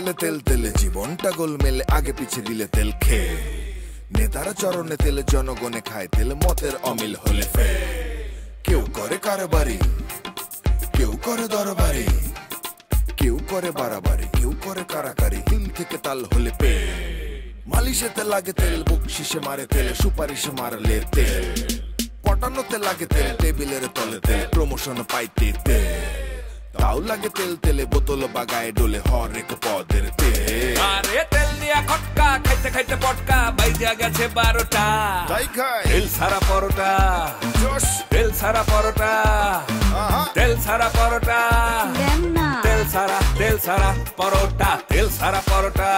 তেলে তেল তেলে জীবনটা গোলমেলে আগে পিছে দিলে তেল খেয়ে নেতারা চরণে তেলে জনগণে খায় তেলে মতের অমিল হলে ফে কেউ করে কারবারি কেউ করে দরবারি কেউ করে বাড়াবাড়ি কেউ করে কারাকারি দিল থেকে তাল হলে পে মালিশেতে লাগে তেল বকশিসে মারে তেলে সুপারিশে মারলে তেল পটানোতে লাগে তেল টেবিলের তলে তেল প্রমোশন পাইতে তেল তাও লাগে তেল তেলে বোতল বাগায় ডোলে হরেক পদের তেল আরে তেল দিয়া খটকা খাইতে খাইতে পটকা বাইজা গেছে 12টা তাই খাই তেল সারা পরোটা জোশ তেল সারা পরোটা তেল সারা পরোটা তেল সারা পরোটা তেল সারা পরোটা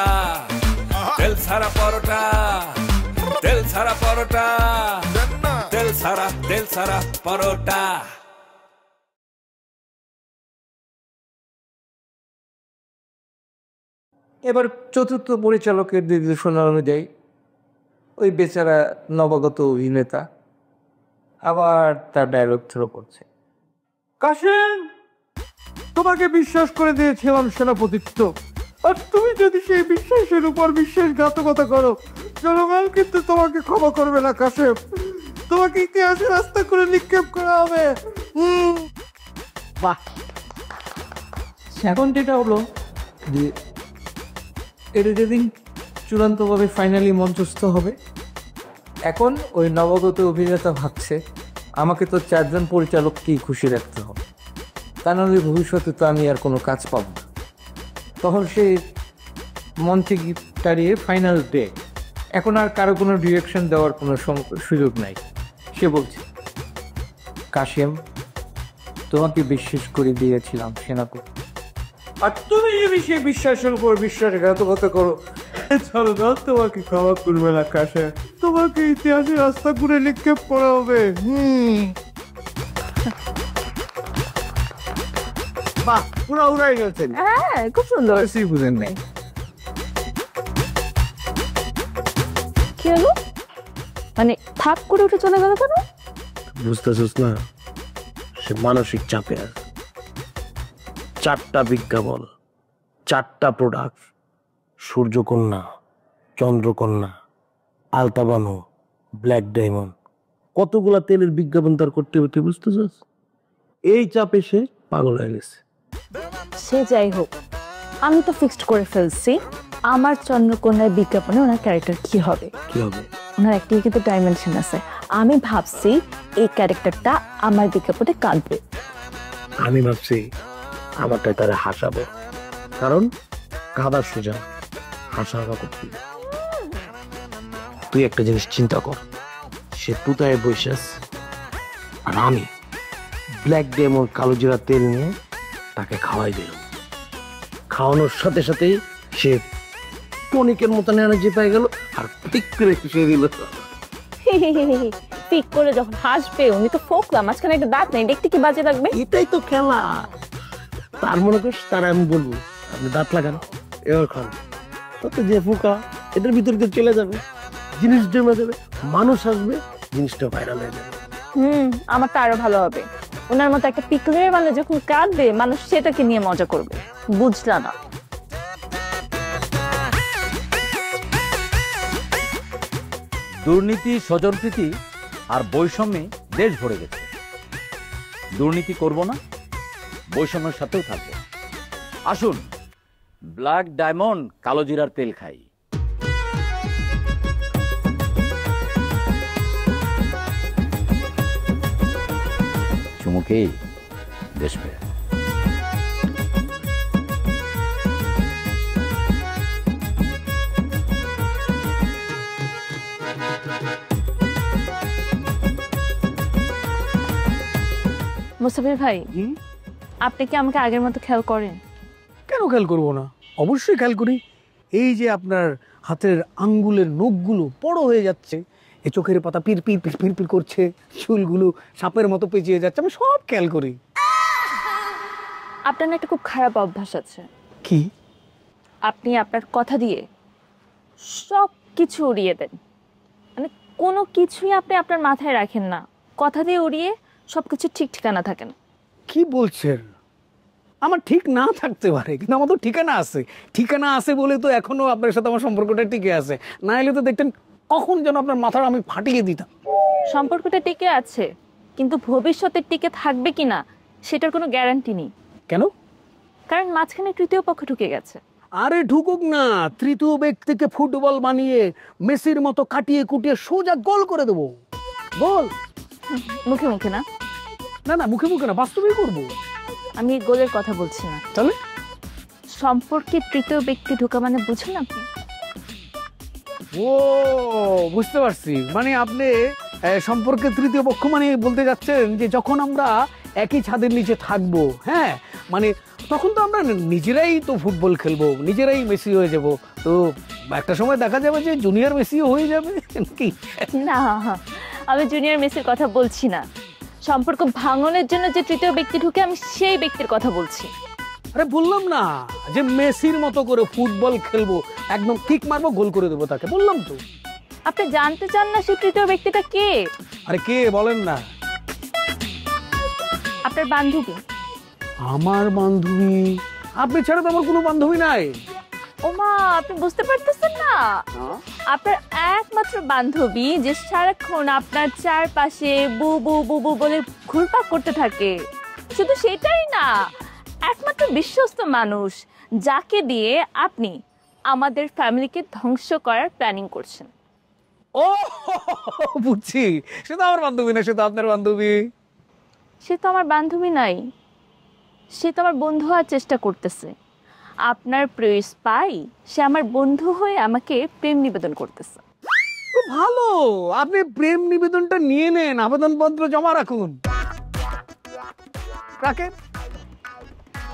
তেল সারা পরোটা তেল সারা পরোটা তেল সারা পরোটা এবার চতুর্থ পরিচালকের নির্দেশনা অনুযায়ী ওই বেচারা নবাগত অভিনেতা আবার তার ডায়লগ থ্রো করছে। কাশেম, তোমাকে বিশ্বাস করে দিয়েছিলাম সেনাপতিত্ব, আর তুমি যদি সেই বিশ্বাসের উপর বিশ্বাসঘাতকতা করো জনগণ কিন্তু তোমাকে ক্ষমা করবে না কাশেম, তোমাকে ইতিহাসে রাস্তা করে নিক্ষেপ করা হবে। বাহ, এখন যেটা হলো যে এটা যেদিন চূড়ান্তভাবে ফাইনালি মঞ্চস্থ হবে, এখন ওই নবাগত অভিনেতা ভাবছে আমাকে তো 4 জন পরিচালককেই খুশি রাখতে হবে, তা নাহলে ভবিষ্যতে তো আমি আর কোনো কাজ পাবো না। তখন সে মঞ্চে গিয়ে দাঁড়িয়ে ফাইনাল ডে, এখন আর কারো কোনো ডিরেকশন দেওয়ার কোনো সুযোগ নাই। সে বলছে, কাশেম, তোমাকে বিশ্বাস করে দিয়েছিলাম সেনাপতি, আর তুমি যদি সেই বিশ্বাসের উপর বিশ্বাসঘাতকতা করো জনগণ তোমাকে ক্ষমা করবে না কাশেম, তোমাকে ইতিহাসে রাস্তা করে নিক্ষেপ করা হবে। বাহ, পুরো উড়াই গেছেন। হ্যাঁ, খুব সুন্দর। বুঝেন নাই কি হলো? মানে থাপ করে উঠে চলে গেল কেন? বুঝতেছিস না, সে মানসিক চাপে আছে। 4টা বিজ্ঞাপন, 4টা প্রোডাক্ট, সূর্যকন্যা, চন্দ্রকন্যা, আলতাবানো, ব্ল্যাক ডায়মন্ড, কতগুলা তেলের বিজ্ঞাপন তার করতে হতে, বুঝতেছিস? এই চাপে সে পাগল হয়ে গেছে। সে যাই হোক, আমি তো ফিক্সড করে ফেলছি আমার চন্দ্রকন্যার বিজ্ঞাপনে ওনার ক্যারেক্টার কি হবে। কি হবে? ওনার একটি কিন্তু ডাইমেনশন আছে। আমি ভাবছি এই ক্যারেক্টারটা আমার বিজ্ঞাপনে কাঁদবে। আমি ভাবছি আমারটাই তারা হাসাবে, কারণ কাঁদা সোজা, হাসা করতে। তুই একটা জিনিস চিন্তা কর, সে তুতায় বৈশাস আর আমি ব্ল্যাক ডায়মন্ড কালো জিরা তেল নিয়ে তাকে খাওয়াই দিলাম। খাওয়ানোর সাথে সাথেই সে টনিকের মতন এনার্জি পেয়ে গেল আর পিক করে শুয়ে দিল। পিক করে যখন হাসবে, উনি তো ফোকলা, মাঝখানে একটা দাঁত নেই, দেখতে কি বাজে লাগবে। এটাই তো খেলা। তার মনে করিস তারা আমি বলবো আপনি দাঁত লাগান, এবার খান, তো যে ফোকা এটার ভিতরে দিয়ে চলে যাবে, জিনিস জমে যাবে, মানুষ আসবে, জিনিসটা ভাইরাল হয়ে যাবে। আমারটা আরো ভালো হবে। ওনার মতো একটা পিকলের মানে যখন কাঁদবে, মানুষ সেটাকে নিয়ে মজা করবে। বুঝলা না? দুর্নীতি, স্বজনপ্রীতি আর বৈষম্যে দেশ ভরে গেছে। দুর্নীতি করব না, বৈষম্যের সাথেও থাকবো। আসুন ব্ল্যাক ডায়মন্ড কালো জিরার তেল খাই। চুমুকেই দেশ পেয়ে। মুসাফির ভাই, আপনি কি আমাকে আগের মতো খেয়াল করেন? কেন খেয়াল করবো না? অবশ্যই খেয়াল করি। এই যে আপনার হাতের আঙ্গুলের নখগুলো বড় হয়ে যাচ্ছে, এই চোখের পাতা পির পির পির পির পির করছে, চুলগুলো সাপের মতো পেঁচিয়ে যাচ্ছে, আমি সব খেয়াল করি। আপনার না একটা খুব খারাপ অভ্যাস আছে। কি? আপনি আপনার কথা দিয়ে সব কিছু উড়িয়ে দেন। মানে কোনো কিছুই আপনি আপনার মাথায় রাখেন না, কথা দিয়ে উড়িয়ে সবকিছু ঠিক ঠিকানা থাকে না। কি বলছেন? আমার ঠিক না থাকতে পারে, কিন্তু আমার তো ঠিকানা আছে। ঠিকানা আছে বলে তো এখনো আপনার সাথে আমার সম্পর্কটা টিকে আছে, না হলে তো দেখতেন কখন যেন আপনার মাথাটা আমি ফাটিয়ে দিতাম। সম্পর্কটা টিকে আছে, কিন্তু ভবিষ্যতে টিকে থাকবে কিনা সেটার কোনো গ্যারান্টি নেই। কেন? কারণ মাঝখানে তৃতীয় পক্ষ ঢুকে গেছে। আরে ঢুকুক না, তৃতীয় ব্যক্তিকে ফুটবল বানিয়ে মেসির মতো কাটিয়ে কুটিয়ে সোজা গোল করে দেবো। গোল মুখে মুখে না, না না মুখে মুখে না, বাস্তবেই করবো। আমি গোলের কথা বলছি না। তাহলে সম্পর্কে তৃতীয় ব্যক্তি ঢোকা মানে বুঝুন আপনি? ও বুঝতে পারছি, মানে আপনি সম্পর্কে তৃতীয় পক্ষ মানে বলতে যাচ্ছেন যে যখন আমরা একই ছাদের নিচে থাকবো, হ্যাঁ মানে তখন তো আমরা নিজেরাই তো ফুটবল খেলবো, নিজেরাই মেসি হয়ে যাব, তো একটা সময় দেখা যাবে যে জুনিয়র মেসিও হয়ে যাবে কি? না, আমি জুনিয়র মেসির কথা বলছি না। সম্পর্ক ভাঙনের জন্য যে তৃতীয় ব্যক্তি ঢুকে, আমি সেই ব্যক্তির কথা বলছি। আরে বললাম না যে মেসির মতো করে ফুটবল খেলবো, একদম কিক মারবো, গোল করে দেবো তাকে, বললাম তো। আপনি জানতে চান না সেই তৃতীয় ব্যক্তিটা কে? আরে কে বলেন না। আপনার বান্ধবী। আমার বান্ধবী? আপনি ছাড়া তো আমার কোনো বান্ধবী নাই। ওমা, আপনি বুঝতে পারতেছেন না? আপনার একমাত্র বান্ধবী যে সারাক্ষণ আপনার চারপাশে বু বু বু বু বলে ঘুরপাক করতে থাকে। শুধু সেটাই না, একমাত্র বিশ্বস্ত মানুষ যাকে দিয়ে আপনি আমাদের ফ্যামিলিকে ধ্বংস করার প্ল্যানিং করছেন। ও বুঝছি, সে তো আমার বান্ধবী না, সে তো আপনার বান্ধবী। সে তো আমার বান্ধবী নাই, সে তো আমার বন্ধু হওয়ার চেষ্টা করতেছে। আপনার প্রিয় স্পাই সে আমার বন্ধু হয়ে আমাকে প্রেম নিবেদন করতেছে। ভালো, আপনি প্রেম নিবেদনটা নিয়ে নেন, আবেদনপত্র জমা রাখুন। রাখেন।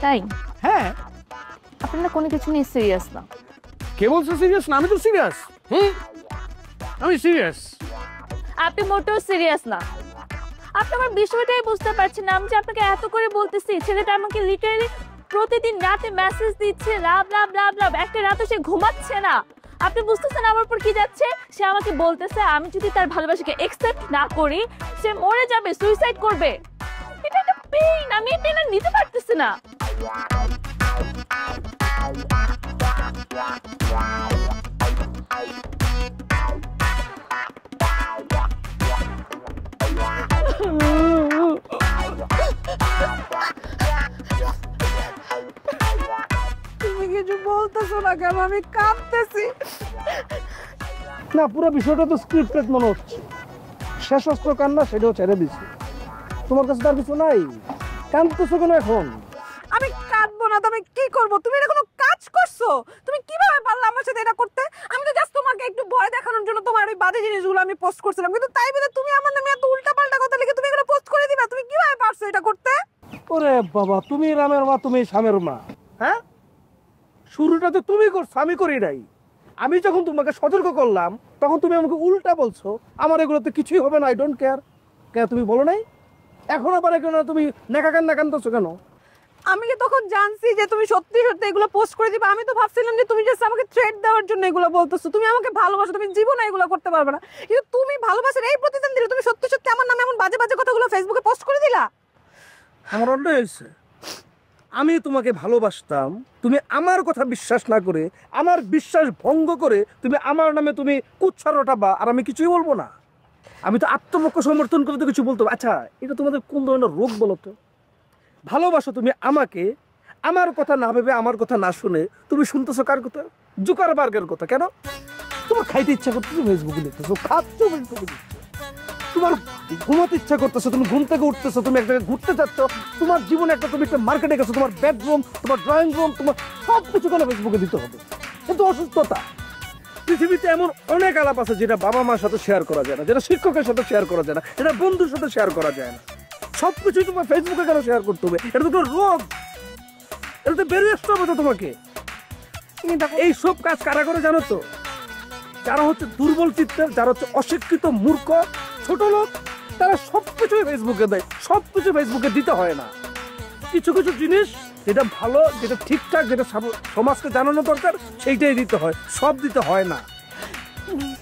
তাই? হ্যাঁ। আপনারা কোনো কিছু নিয়ে সিরিয়াস না। কে বলছো সিরিয়াস না? আমি তো সিরিয়াস। আমি সিরিয়াস। আপনি মোটেও সিরিয়াস না। আপনি আমার বিষয়টাই বুঝতে পারছেন না। আমি যে আপনাকে এত করে বলতেছি, ছেলেটা আমাকে লিটারালি প্রতিদিন রাতে মেসেজ দিচ্ছে, লাভ লাভ লাভ লাভ, একটা রাতে সে ঘুমাচ্ছে না। আপনি বুঝতেছেন আমার উপর কি যাচ্ছে? সে আমাকে বলতেছে আমি যদি তার ভালোবাসাকে একসেপ্ট না করি সে মরে যাবে, সুইসাইড করবে। এটা একটা পেইন, আমি এই পেইন নিতে পারতেছি না। তুমি কিছু বলতেছো না কেন? আমি কাঁদতেছি। না, পুরো বিষয়টা তো স্ক্রিপ্টেড মনে হচ্ছে। শেষ অস্ত্র কান্না, সেটাও ছেড়ে দিছি। তোমার কাছে তার কিছু নাই, কাঁদতেছো কেন এখন? আমি কাঁদবো না, তুমি কি করবো? তুমি এটা কোনো কাজ করছো? তুমি কিভাবে পারলে আমার সাথে এটা করতে? আমি তো জাস্ট তোমাকে একটু ভয় দেখানোর জন্য তোমার ওই বাজে জিনিসগুলো আমি পোস্ট করছিলাম, কিন্তু তাই বলে তুমি আমার নামে এত উল্টাপাল্টা কথা লিখে তুমি এগুলো পোস্ট করে দিবা? তুমি কিভাবে পারছো এটা করতে? ওরে বাবা, তুমি রামের মা, তুমি শামের মা। হ্যাঁ, শুরুটা তো তুমি করছো, আমি করি নাই। আমি যখন তোমাকে সতর্ক করলাম তখন তুমি আমাকে উল্টা বলছো আমার এগুলোতে কিছুই হবে না, আই ডোন্ট কেয়ার। কেন তুমি বলো নাই? এখন আবার কেন তুমি নেকা কান্না কান্দছো কেন? আমি কি তখন জানছি যে তুমি সত্যি সত্যি এগুলো পোস্ট করে দিবা? আমি তো ভাবছিলাম যে তুমি জাস্ট আমাকে থ্রেট দেওয়ার জন্য এগুলো বলতেছো। তুমি আমাকে ভালোবাসো, তুমি জীবনে এগুলো করতে পারবে না, কিন্তু তুমি ভালোবাসার এই প্রতিদান দিলে তুমি সত্যি সত্যি আমার নামে এমন বাজে বাজে কথাগুলো ফেসবুকে পোস্ট করে দিলা। আমার অন্যায় হয়েছে। আমি তোমাকে ভালোবাসতাম, তুমি আমার কথা বিশ্বাস না করে, আমার বিশ্বাস ভঙ্গ করে তুমি আমার নামে তুমি কুচ্ছা রটাবা, আর আমি কিছুই বলবো না। আমি তো আত্মপক্ষ সমর্থন করে তো কিছু বলতে। আচ্ছা, এটা তোমাদের কোন ধরনের রোগ বলো তো? ভালোবাসো তুমি আমাকে, আমার কথা না ভেবে, আমার কথা না শুনে তুমি শুনতেছো কার কথা? জুকারবার্গের কথা। কেন? তোমার খাইতে ইচ্ছা করতেছো, ফেসবুকে দেখতেছো, খাচ্ছ ফেসবুকে দেখতেছো। তোমার ঘুমাতে ইচ্ছা করতেছো, তুমি ঘুম থেকে উঠতেছো, তুমি এক জায়গায় ঘুরতে চাচ্ছ, তোমার জীবনে একটা তুমি একটা মার্কেটে গেছো, তোমার বেডরুম, তোমার ড্রয়িং রুম, তোমার সব কিছু কেন ফেসবুকে দিতে হবে? কিন্তু অসুস্থতা। পৃথিবীতে এমন অনেক আলাপ আছে যেটা বাবা মার সাথে শেয়ার করা যায় না, যেটা শিক্ষকের সাথে শেয়ার করা যায় না, যেটা বন্ধুর সাথে শেয়ার করা যায় না। সবকিছুই তোমার ফেসবুকে কেন শেয়ার করতে হবে? এটা তো রোগ, এটা তো বেরিয়ে আসতে হবে তো তোমাকে। এই সব কাজ কারা করে জানো তো? যারা হচ্ছে দুর্বল চিত্তের, যারা হচ্ছে অশিক্ষিত, মূর্খ, ছোট লোক, তারা সবকিছুই ফেসবুকে দেয়। সবকিছু ফেসবুকে দিতে হয় না। কিছু কিছু জিনিস যেটা ভালো, যেটা ঠিকঠাক, যেটা সমাজকে জানানো দরকার, সেইটাই দিতে হয়, সব দিতে হয় না।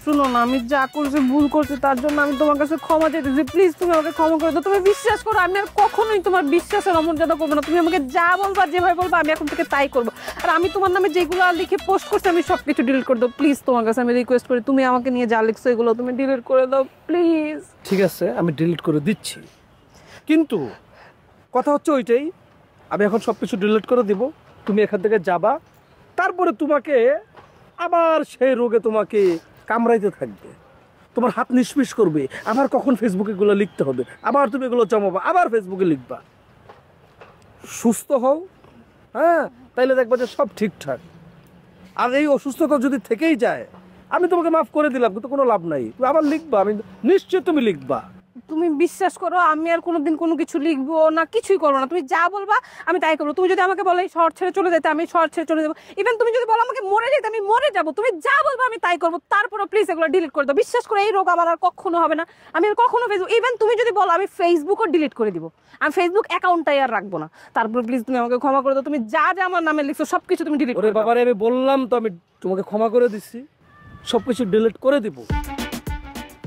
শুনো না, আমি যা করছি ভুল করছি তার জন্য আমি তোমার কাছে ক্ষমা চাইতেছি, প্লিজ তুমি আমাকে ক্ষমা করে দাও। তুমি বিশ্বাস করো আমি আর কখনোই তোমার বিশ্বাসের অমর্যাদা করবো না। তুমি আমাকে যা বলবা যেভাবে বলবা আমি এখন থেকে তাই করবো। আর আমি তোমার নামে যেগুলো লিখে পোস্ট করছি আমি সব কিছু ডিলিট করে দাও প্লিজ। তোমার কাছে আমি রিকোয়েস্ট করি, তুমি আমাকে নিয়ে যা লিখছো এগুলো তুমি ডিলিট করে দাও প্লিজ। ঠিক আছে, আমি ডিলিট করে দিচ্ছি, কিন্তু কথা হচ্ছে ওইটাই, আমি এখন সব কিছু ডিলিট করে দিব, তুমি এখান থেকে যাবা, তারপরে তোমাকে আবার সেই রোগে তোমাকে কামড়াইতে থাকবে, তোমার হাত নিষ্পিস করবে, আবার কখন ফেসবুকে এগুলো লিখতে হবে, আবার তুমি এগুলো জমাবা, আবার ফেসবুকে লিখবা। সুস্থ হও, হ্যাঁ, তাইলে দেখবা যে সব ঠিকঠাক। আর এই অসুস্থতা যদি থেকেই যায়, আমি তোমাকে মাফ করে দিলাম, কিন্তু কোনো লাভ নাই, তুমি আবার লিখবা, আমি নিশ্চয় তুমি লিখবা। তুমি বিশ্বাস করো আমি আর কোনোদিন কোনো কিছু লিখবো না, কিছুই করবো না। তুমি যা বলবা আমি তাই করবো। তুমি যদি আমাকে বলো এই শহর ছেড়ে চলে যেতে, আমি শহর ছেড়ে চলে যাবো। ইভেন তুমি যদি বলো আমাকে মরে যেতে, আমি মরে যাবো। তুমি যা বলবো আমি তাই করবো। তারপরে প্লিজ এগুলো ডিলিট করে দাও। বিশ্বাস করে এই রোগ আমার আর কখনো হবে না। আমি আর কখনো ফেসবুক, ইভেন তুমি যদি বলো আমি ফেসবুকও ডিলিট করে দিব, আমি ফেসবুক অ্যাকাউন্টটাই আর রাখবো না। তারপরে প্লিজ তুমি আমাকে ক্ষমা করে দাও। তুমি যা যা আমার নামে লিখছো সব কিছু তুমি ডিলিট করে ওরে দাও। বাবারে, আমি বললাম তো আমি তোমাকে ক্ষমা করে দিচ্ছি, সব কিছু ডিলিট করে দিব।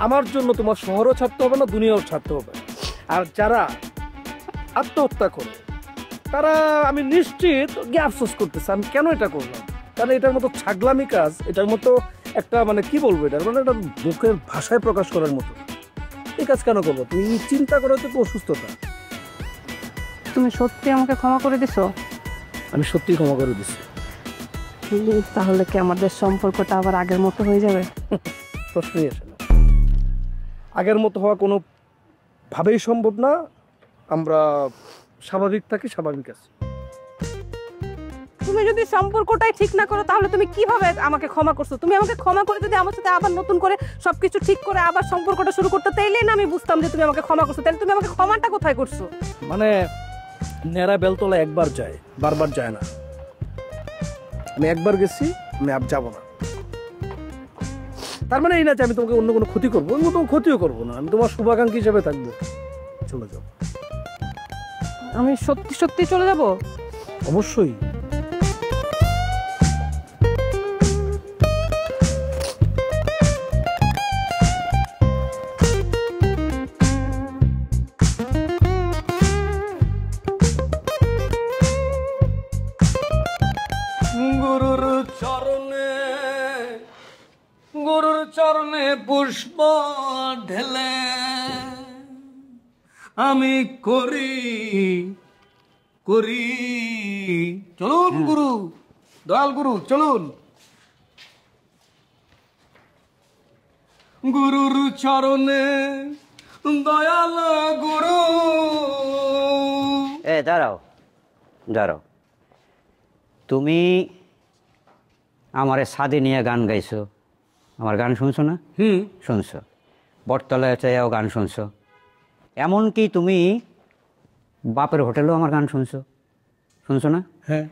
আমার জন্য তোমার শহরও ছাড়তে হবে না, দুনিয়াও ছাড়তে হবে না। আর যারা আত্মহত্যা করে তারা আমি নিশ্চিত গিয়ে আফসোস করতেছে আমি কেন এটা করলাম। কারণ এটার মতো ছাগলামি কাজ, এটার মতো একটা মানে কি বলবো, এটার মানে একটা মুখের ভাষায় প্রকাশ করার মতো এই কাজ কেন করবো। তুমি চিন্তা করো তো অসুস্থতা। তুমি সত্যি আমাকে ক্ষমা করে দিছো? আমি সত্যি ক্ষমা করে দিচ্ছি। তাহলে কি আমাদের সম্পর্কটা আবার আগের মতো হয়ে যাবে? প্রশ্নই আসে না, আগের মতো হওয়া কোনো ভাবেই সম্ভব না। আমরা স্বাভাবিক থাকি, স্বাভাবিক আছি। তুমি যদি সম্পর্কটাই ঠিক না করো তাহলে তুমি কিভাবে আমাকে ক্ষমা করছো? তুমি আমাকে ক্ষমা করে যদি আমার সাথে আবার নতুন করে সবকিছু ঠিক করে আবার সম্পর্কটা শুরু করতে, তাইলেই না আমি বুঝতাম যে তুমি আমাকে ক্ষমা করছো। তাহলে তুমি আমাকে ক্ষমাটা কোথায় করছো? মানে নেড়া বেলতলা একবার যায়, বারবার যায় না। আমি একবার গেছি, আমি আর যাবো না। তার মানে এই না যে আমি তোমাকে অন্য কোনো ক্ষতি করবো, অন্য কোনো ক্ষতিও করবো না। আমি তোমার শুভাকাঙ্ক্ষী হিসেবে থাকবো। চলে যাও। আমি সত্যি সত্যি চলে যাব? অবশ্যই। গুরুর চরণে পুষ্প ঢেলে আমি করি করি। চলুন গুরু, দয়াল গুরু চলুন। গুরুর চরণে দয়াল গুরু। দাঁড়াও দাঁড়াও, তুমি আমারে সাদে নিয়ে গান গাইছো, আমার গান শুনছো না? শুনছো। বটতলায় চাইয়াও গান শুনছো, এমনকি তুমি বাপের হোটেলেও আমার গান শুনছো, শুনছো না? হ্যাঁ।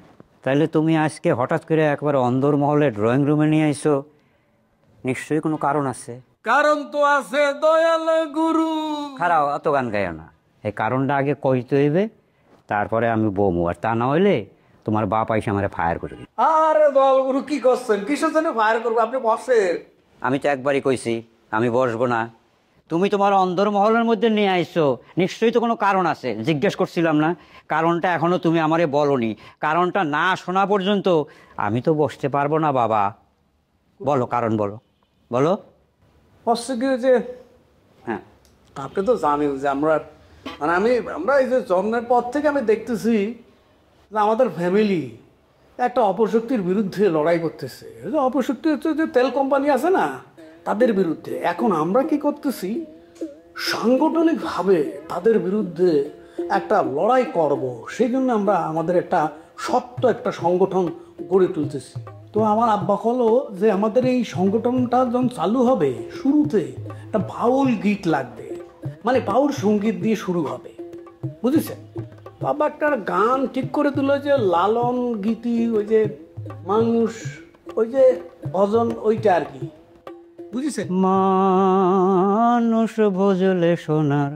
তাইলে তুমি আজকে হঠাৎ করে একবার অন্দরমহলে ড্রয়িং রুমে নিয়ে আইছো, নিশ্চয়ই কোনো কারণ আছে। কারণ তো আছে দয়াল গুরু। খারাপ, অত গান গাইও না, এই কারণটা আগে কইতে হইবে, তারপরে আমি বমু। আর তা না হইলে তোমার বাপ আইসে আমার ফায়ার করে দিবে। আরে দয়াল গুরু কি করছেন? কিসের জন্য ফায়ার করবো? আপনি বসেন। আমি তো একবারই কইছি আমি বসবো না। তুমি তোমার অন্দরমহলের মধ্যে নিয়ে আইছো, নিশ্চয়ই তো কোনো কারণ আছে। জিজ্ঞেস করছিলাম না, কারণটা এখনো তুমি আমারে বলনি। কারণটা না শোনা পর্যন্ত আমি তো বসতে পারবো না বাবা। বলো কারণ, বলো বলো। হচ্ছে কি যে, হ্যাঁ, আপনি তো জানেন যে আমরা আমরা এই যে জন্মের পর থেকে আমি দেখতেছি যে আমাদের ফ্যামিলি একটা অপশক্তির বিরুদ্ধে লড়াই করতেছে। অপশক্তি হচ্ছে যে তেল কোম্পানি আছে না, তাদের বিরুদ্ধে। এখন আমরা কি করতেছি, সাংগঠনিকভাবে তাদের বিরুদ্ধে একটা লড়াই করব, সেই জন্য আমরা আমাদের একটা শক্ত একটা সংগঠন গড়ে তুলতেছি। তো আমার আব্বা হলো যে আমাদের এই সংগঠনটা যখন চালু হবে, শুরুতে একটা বাউল গীত লাগবে, মানে বাউল সঙ্গীত দিয়ে শুরু হবে, বুঝেছেন? বাবা একটা গান ঠিক করে দিল যে লালন গীতি, ওই যে মানুষ, ওই যে ভজন, ওইটা আর কি, বুঝেছেন? মানুষ ভজলে সোনার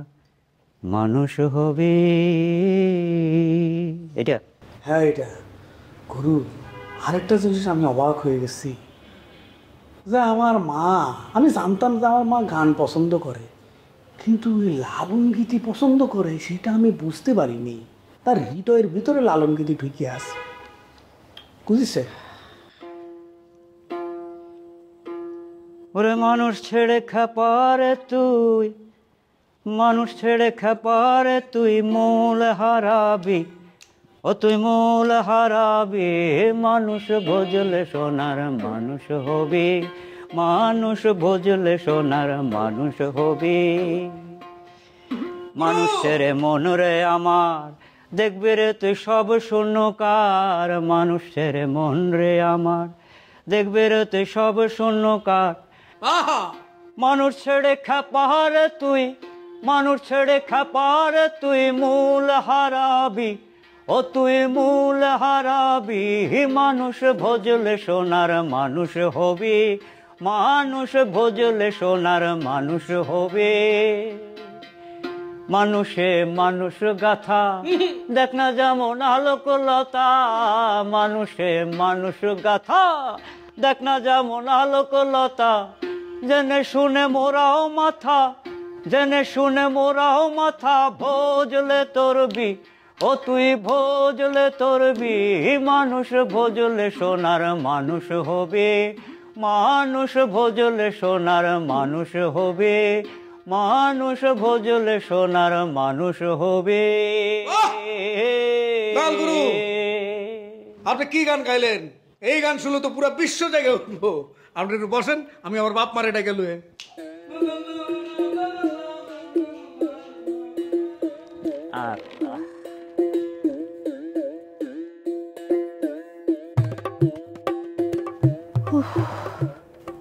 মানুষ হবে, এটা? হ্যাঁ এটা। গুরু, আরেকটা জিনিস আমি অবাক হয়ে গেছি, যে আমার মা, আমি জানতাম যে আমার মা গান পছন্দ করে, কিন্তু ওই লালন গীতি পছন্দ করে সেটা আমি বুঝতে পারিনি। তার হৃদয়ের ভিতরে লালন গীতি ঢুকে আছে, বুঝিছে? ওরে মানুষ ছেড়ে খাপারে তুই, মানুষ ছেড়ে খাপারে তুই মূল হারাবি, ও তুই মূল হারাবি। মানুষ ভজলে সোনার মানুষ হবি, মানুষ ভজলে সোনার মানুষ হবি। মানুষের মন রে আমার, দেখবি রে তুই সব শূন্যকার। মানুষের মন রে আমার, দেখবি রে তুই সব শূন্যকার। মানুষ ছেড়ে খাপারে তুই, মানুষ ছেড়ে খাপারে তুই মূল হারাবি, ও তুই মূল হারাবি। মানুষ ভজলে সোনার মানুষ হবি, মানুষ ভজলে সোনার মানুষ হবে। মানুষে মানুষ গাথা দেখ না যেমন আলোকলতা, মানুষে মানুষ গাথা দেখ না যেমন আলোকলতা। জেনে শুনে মোরাও মাথা, জেনে শুনে মোরাও মাথা, ভজলে তোরবি, ও তুই ভজলে তোরবি। মানুষ ভজলে সোনার মানুষ হবে, মানুষ ভজলে সোনার মানুষ হবে, মানুষ ভজলে সোনার মানুষ হবে। গুরু, আপনি কি গান গাইলেন? এই গান শুনলে তো পুরো বিশ্ব জায়গা উঠবো। আপনি একটু বসেন, আমি আমার বাপ মারে ডেকে লুয়ে।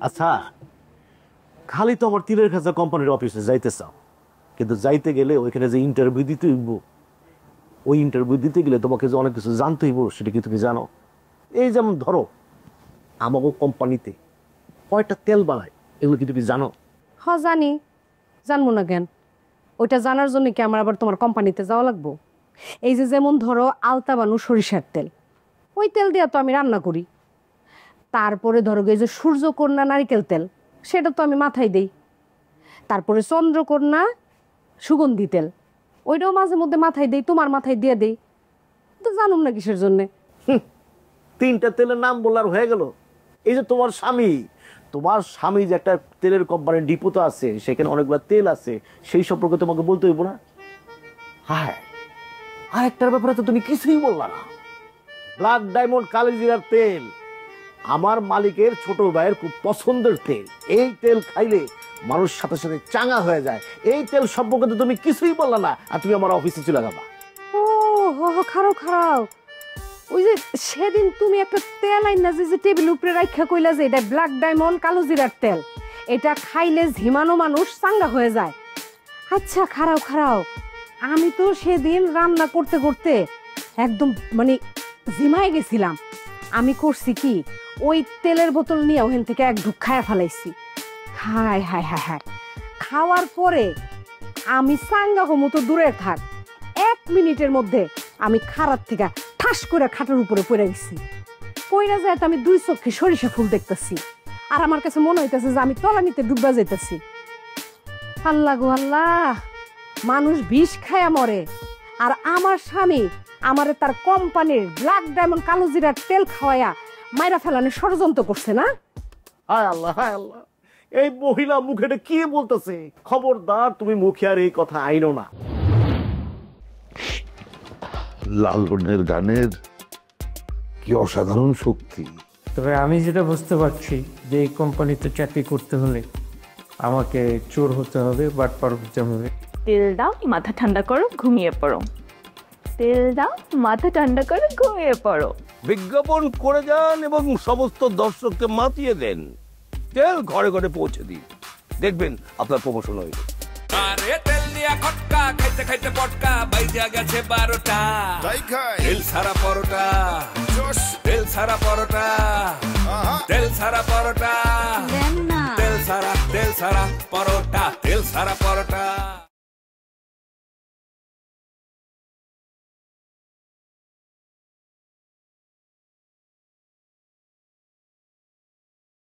আচ্ছা, খালি তো আমার তিলের খাঁচা কোম্পানির অফিসে যাইতে চাও, কিন্তু যাইতে গেলে ওইখানে যে ইন্টারভিউ দিতে হইব, ওই ইন্টারভিউ দিতে গেলে তোমাকে যে অনেক কিছু জানতে হইব, সেটা কি তুমি জানো? এই যেমন ধরো আমাকে কোম্পানিতে কয়টা তেল বানায়, এগুলো কি তুমি জানো? হ্যাঁ জানি, জানবো না কেন? ওইটা জানার জন্য কি আমার আবার তোমার কোম্পানিতে যাওয়া লাগবো? এই যে যেমন ধরো আলতা বানু সরিষার তেল, ওই তেল দিয়ে তো আমি রান্না করি। তারপরে ধরো এই যে সূর্যকন্যা নারিকেল তেল, সেটা তো আমি মাথায় দেই। তারপরে চন্দ্রকন্যা সুগন্ধি তেল, ওইটাও মাঝে মধ্যে মাথায় দেই, তোমার মাথায় দিয়ে দেই। তো জানুম না কিসের জন্যে? তিনটা তেলের নাম বলার হয়ে গেল। এই যে তোমার স্বামী, তোমার স্বামী যে একটা তেলের কোম্পানির ডিপোতে আছে, সেখানে অনেকগুলো তেল আছে, সেই সম্পর্কে তোমাকে বলতে হইব না? হ্যাঁ, আর একটার ব্যাপারে তো তুমি কিছুই বললা না। ব্ল্যাক ডায়মন্ড কালোজিরার তেল আমার মালিকের ছোট ভাইয়ের খুব পছন্দের তেল। এই তেল খাইলে মানুষ সাথে সাথে চাঙ্গা হয়ে যায়। এই তেল সম্পর্কে তো তুমি কিছুই বললা না, আর তুমি আমার অফিসে চলে যাবা। ও খারাপ খারাপ, ওই যে সেদিন তুমি একটা তেল আইনা যে টেবিল উপরে রাখা কইলা যে এটা ব্ল্যাক ডায়মন্ড কালোজিরার তেল, এটা খাইলে ঝিমানো মানুষ চাঙ্গা হয়ে যায়। আচ্ছা খারাপ খারাপ, আমি তো সেদিন রান্না করতে করতে একদম মানে ঝিমাই গেছিলাম। আমি করছি কি, ওই তেলের বোতল নিয়ে ওখান থেকে এক ঢুক খায়া ফেলাইছি। হায় হায় হায় হায়, খাওয়ার পরে আমি চাঙ্গা হমো তো দূরে থাক, 1 মিনিটের মধ্যে আমি খারাপ থেকে ঠাস করে খাটের উপরে পড়ে গেছি। পইরা যায় তো আমি 2 চোখে সরিষা ফুল দেখতেছি, আর আমার কাছে মনে হইতেছে যে আমি তলানিতে ডুববা যাইতেছি। আল্লাহ গো আল্লাহ, মানুষ বিষ খায়া মরে, আর আমার স্বামী আমারে তার কোম্পানির ব্ল্যাক ডায়মন্ড কালোজিরার তেল খাওয়ায়া মাইরা ফেলানোর ষড়যন্ত্র করছে না? হায় আল্লাহ, হায় আল্লাহ, এই মহিলা মুখে কি বলতেছে? খবরদার তুমি মুখে আর এই কথা আইনো না। লালনের গানের কি অসাধারণ শক্তি। তবে আমি যেটা বুঝতে পারছি যে এই কোম্পানিতে চাকরি করতে হলে আমাকে চোর হতে হবে, বাটপার হতে হবে। তেল দাও, মাথা ঠান্ডা করো, ঘুমিয়ে পড়ো। তেল দাও, মাথা ঠান্ডা করে ঘুমিয়ে পড়ো। বিজ্ঞাপন করে যান এবং সমস্ত দর্শককে মাতিয়ে দেন, তেল ঘরে ঘরে পৌঁছে দিন, দেখবেন আপনার প্রমোশন হয়ে যাবে। আরে তেল দিয়া খটকা খাইতে খাইতে পটকা বাইজা গেছে 12টা। তেল ছাড়া পরোটা, তেল ছাড়া পরোটা, তেল ছাড়া পরোটা, তেল ছাড়া পরোটা, তেল ছাড়া পরোটা।